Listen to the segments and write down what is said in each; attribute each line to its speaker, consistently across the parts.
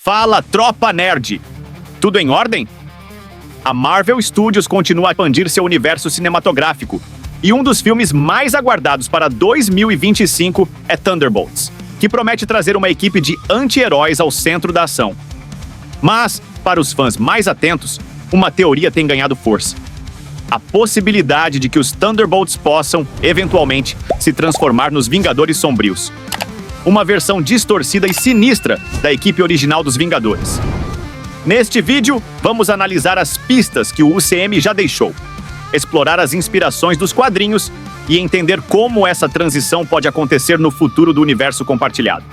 Speaker 1: Fala, tropa nerd! Tudo em ordem? A Marvel Studios continua a expandir seu universo cinematográfico, e um dos filmes mais aguardados para 2025 é Thunderbolts, que promete trazer uma equipe de anti-heróis ao centro da ação. Mas, para os fãs mais atentos, uma teoria tem ganhado força. A possibilidade de que os Thunderbolts possam, eventualmente, se transformar nos Vingadores Sombrios. Uma versão distorcida e sinistra da equipe original dos Vingadores. Neste vídeo, vamos analisar as pistas que o UCM já deixou, explorar as inspirações dos quadrinhos e entender como essa transição pode acontecer no futuro do universo compartilhado.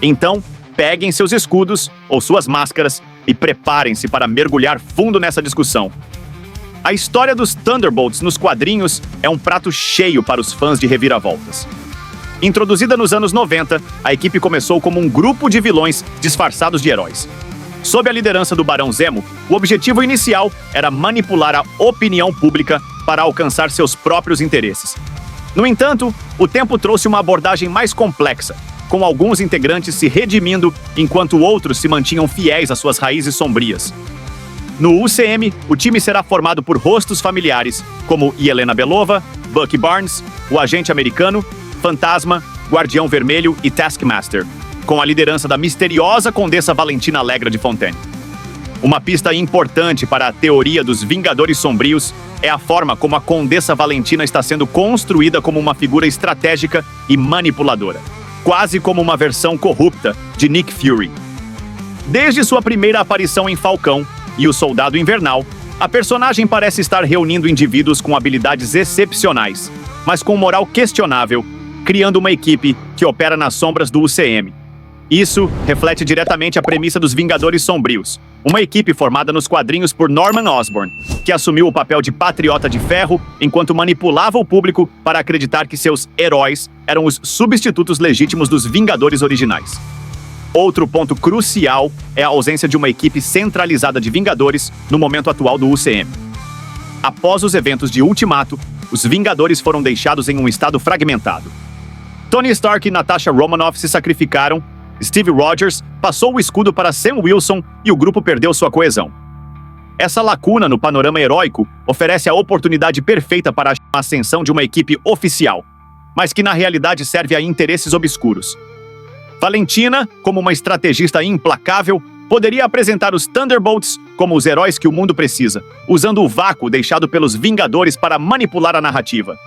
Speaker 1: Então, peguem seus escudos ou suas máscaras e preparem-se para mergulhar fundo nessa discussão. A história dos Thunderbolts nos quadrinhos é um prato cheio para os fãs de reviravoltas. Introduzida nos anos 90, a equipe começou como um grupo de vilões disfarçados de heróis. Sob a liderança do Barão Zemo, o objetivo inicial era manipular a opinião pública para alcançar seus próprios interesses. No entanto, o tempo trouxe uma abordagem mais complexa, com alguns integrantes se redimindo enquanto outros se mantinham fiéis às suas raízes sombrias. No UCM, o time será formado por rostos familiares, como Yelena Belova, Bucky Barnes, o Agente Americano, Fantasma, Guardião Vermelho e Taskmaster, com a liderança da misteriosa Condessa Valentina Allegra de Fontaine. Uma pista importante para a teoria dos Vingadores Sombrios é a forma como a Condessa Valentina está sendo construída como uma figura estratégica e manipuladora, quase como uma versão corrupta de Nick Fury. Desde sua primeira aparição em Falcão e o Soldado Invernal, a personagem parece estar reunindo indivíduos com habilidades excepcionais, mas com moral questionável, criando uma equipe que opera nas sombras do UCM. Isso reflete diretamente a premissa dos Vingadores Sombrios, uma equipe formada nos quadrinhos por Norman Osborn, que assumiu o papel de patriota de ferro enquanto manipulava o público para acreditar que seus heróis eram os substitutos legítimos dos Vingadores originais. Outro ponto crucial é a ausência de uma equipe centralizada de Vingadores no momento atual do UCM. Após os eventos de Ultimato, os Vingadores foram deixados em um estado fragmentado. Tony Stark e Natasha Romanoff se sacrificaram, Steve Rogers passou o escudo para Sam Wilson e o grupo perdeu sua coesão. Essa lacuna no panorama heróico oferece a oportunidade perfeita para a ascensão de uma equipe oficial, mas que na realidade serve a interesses obscuros. Valentina, como uma estrategista implacável, poderia apresentar os Thunderbolts como os heróis que o mundo precisa, usando o vácuo deixado pelos Vingadores para manipular a narrativa.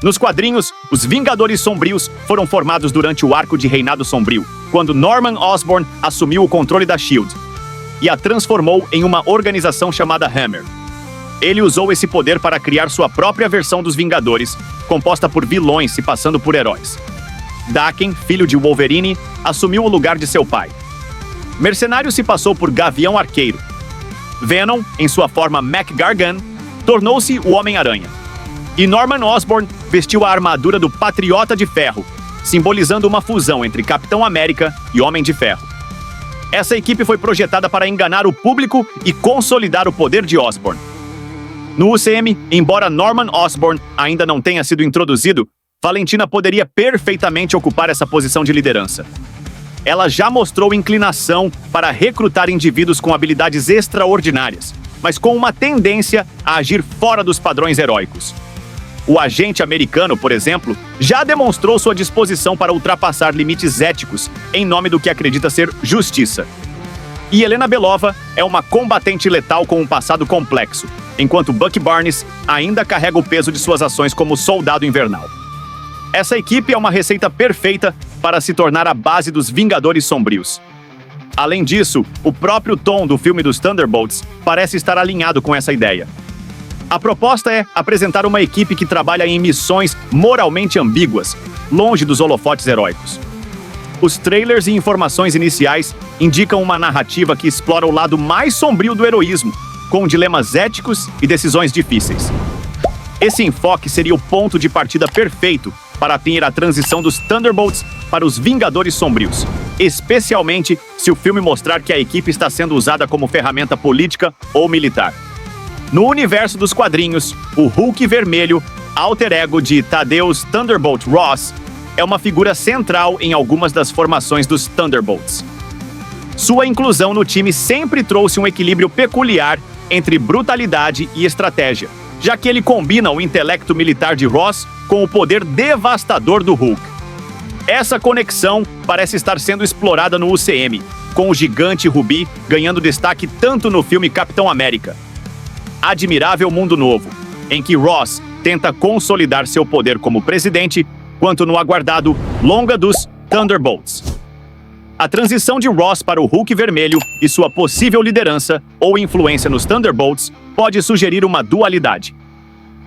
Speaker 1: Nos quadrinhos, os Vingadores Sombrios foram formados durante o arco de Reinado Sombrio, quando Norman Osborn assumiu o controle da SHIELD e a transformou em uma organização chamada Hammer. Ele usou esse poder para criar sua própria versão dos Vingadores, composta por vilões se passando por heróis. Daken, filho de Wolverine, assumiu o lugar de seu pai. Mercenário se passou por Gavião Arqueiro. Venom, em sua forma Mac Gargan, tornou-se o Homem-Aranha. E Norman Osborn vestiu a armadura do Patriota de Ferro, simbolizando uma fusão entre Capitão América e Homem de Ferro. Essa equipe foi projetada para enganar o público e consolidar o poder de Osborn. No UCM, embora Norman Osborn ainda não tenha sido introduzido, Valentina poderia perfeitamente ocupar essa posição de liderança. Ela já mostrou inclinação para recrutar indivíduos com habilidades extraordinárias, mas com uma tendência a agir fora dos padrões heróicos. O Agente Americano, por exemplo, já demonstrou sua disposição para ultrapassar limites éticos em nome do que acredita ser justiça. E Yelena Belova é uma combatente letal com um passado complexo, enquanto Bucky Barnes ainda carrega o peso de suas ações como Soldado Invernal. Essa equipe é uma receita perfeita para se tornar a base dos Vingadores Sombrios. Além disso, o próprio tom do filme dos Thunderbolts parece estar alinhado com essa ideia. A proposta é apresentar uma equipe que trabalha em missões moralmente ambíguas, longe dos holofotes heróicos. Os trailers e informações iniciais indicam uma narrativa que explora o lado mais sombrio do heroísmo, com dilemas éticos e decisões difíceis. Esse enfoque seria o ponto de partida perfeito para atingir a transição dos Thunderbolts para os Vingadores Sombrios, especialmente se o filme mostrar que a equipe está sendo usada como ferramenta política ou militar. No universo dos quadrinhos, o Hulk Vermelho, alter ego de Thaddeus Thunderbolt Ross, é uma figura central em algumas das formações dos Thunderbolts. Sua inclusão no time sempre trouxe um equilíbrio peculiar entre brutalidade e estratégia, já que ele combina o intelecto militar de Ross com o poder devastador do Hulk. Essa conexão parece estar sendo explorada no UCM, com o gigante Rubi ganhando destaque tanto no filme Capitão América. Admirável Mundo Novo, em que Ross tenta consolidar seu poder como presidente, quanto no aguardado Longa dos Thunderbolts. A transição de Ross para o Hulk Vermelho e sua possível liderança ou influência nos Thunderbolts pode sugerir uma dualidade.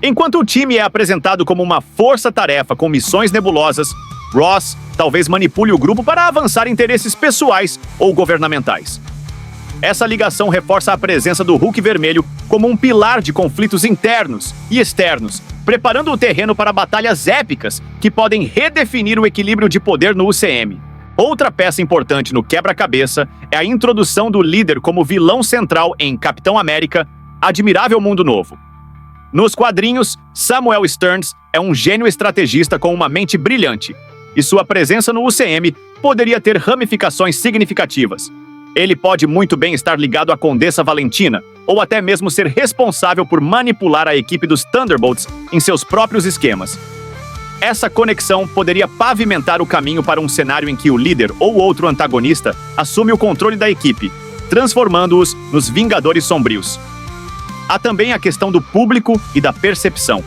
Speaker 1: Enquanto o time é apresentado como uma força-tarefa com missões nebulosas, Ross talvez manipule o grupo para avançar interesses pessoais ou governamentais. Essa ligação reforça a presença do Hulk Vermelho como um pilar de conflitos internos e externos, preparando o terreno para batalhas épicas que podem redefinir o equilíbrio de poder no UCM. Outra peça importante no quebra-cabeça é a introdução do líder como vilão central em Capitão América, Admirável Mundo Novo. Nos quadrinhos, Samuel Stearns é um gênio estrategista com uma mente brilhante, e sua presença no UCM poderia ter ramificações significativas. Ele pode muito bem estar ligado à Condessa Valentina, ou até mesmo ser responsável por manipular a equipe dos Thunderbolts em seus próprios esquemas. Essa conexão poderia pavimentar o caminho para um cenário em que o líder ou outro antagonista assume o controle da equipe, transformando-os nos Vingadores Sombrios. Há também a questão do público e da percepção.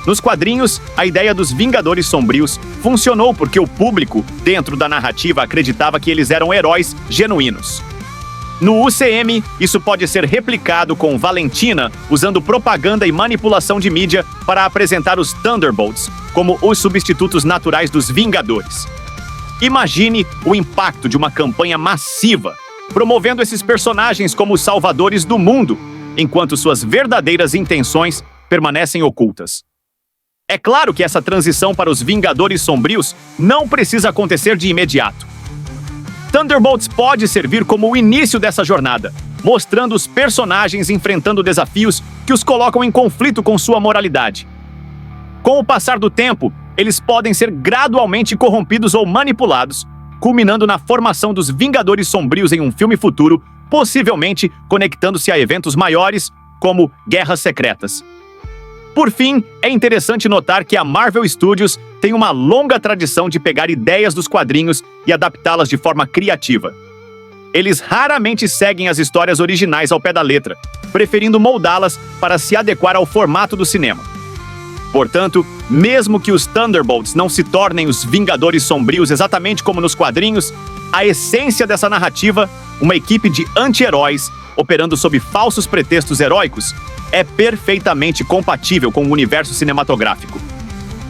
Speaker 1: Nos quadrinhos, a ideia dos Vingadores Sombrios funcionou porque o público, dentro da narrativa, acreditava que eles eram heróis genuínos. No UCM, isso pode ser replicado com Valentina usando propaganda e manipulação de mídia para apresentar os Thunderbolts como os substitutos naturais dos Vingadores. Imagine o impacto de uma campanha massiva, promovendo esses personagens como os salvadores do mundo, enquanto suas verdadeiras intenções permanecem ocultas. É claro que essa transição para os Vingadores Sombrios não precisa acontecer de imediato. Thunderbolts pode servir como o início dessa jornada, mostrando os personagens enfrentando desafios que os colocam em conflito com sua moralidade. Com o passar do tempo, eles podem ser gradualmente corrompidos ou manipulados, culminando na formação dos Vingadores Sombrios em um filme futuro, possivelmente conectando-se a eventos maiores, como Guerras Secretas. Por fim, é interessante notar que a Marvel Studios tem uma longa tradição de pegar ideias dos quadrinhos e adaptá-las de forma criativa. Eles raramente seguem as histórias originais ao pé da letra, preferindo moldá-las para se adequar ao formato do cinema. Portanto, mesmo que os Thunderbolts não se tornem os Vingadores Sombrios exatamente como nos quadrinhos, a essência dessa narrativa, uma equipe de anti-heróis operando sob falsos pretextos heróicos, é perfeitamente compatível com o universo cinematográfico.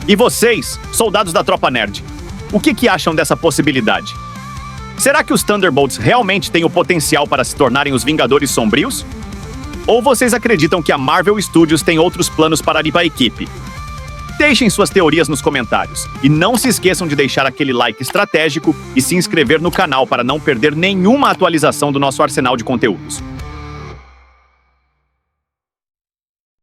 Speaker 1: E vocês, soldados da Tropa Nerd, o que acham dessa possibilidade? Será que os Thunderbolts realmente têm o potencial para se tornarem os Vingadores Sombrios? Ou vocês acreditam que a Marvel Studios tem outros planos para a equipe? Deixem suas teorias nos comentários e não se esqueçam de deixar aquele like estratégico e se inscrever no canal para não perder nenhuma atualização do nosso arsenal de conteúdos.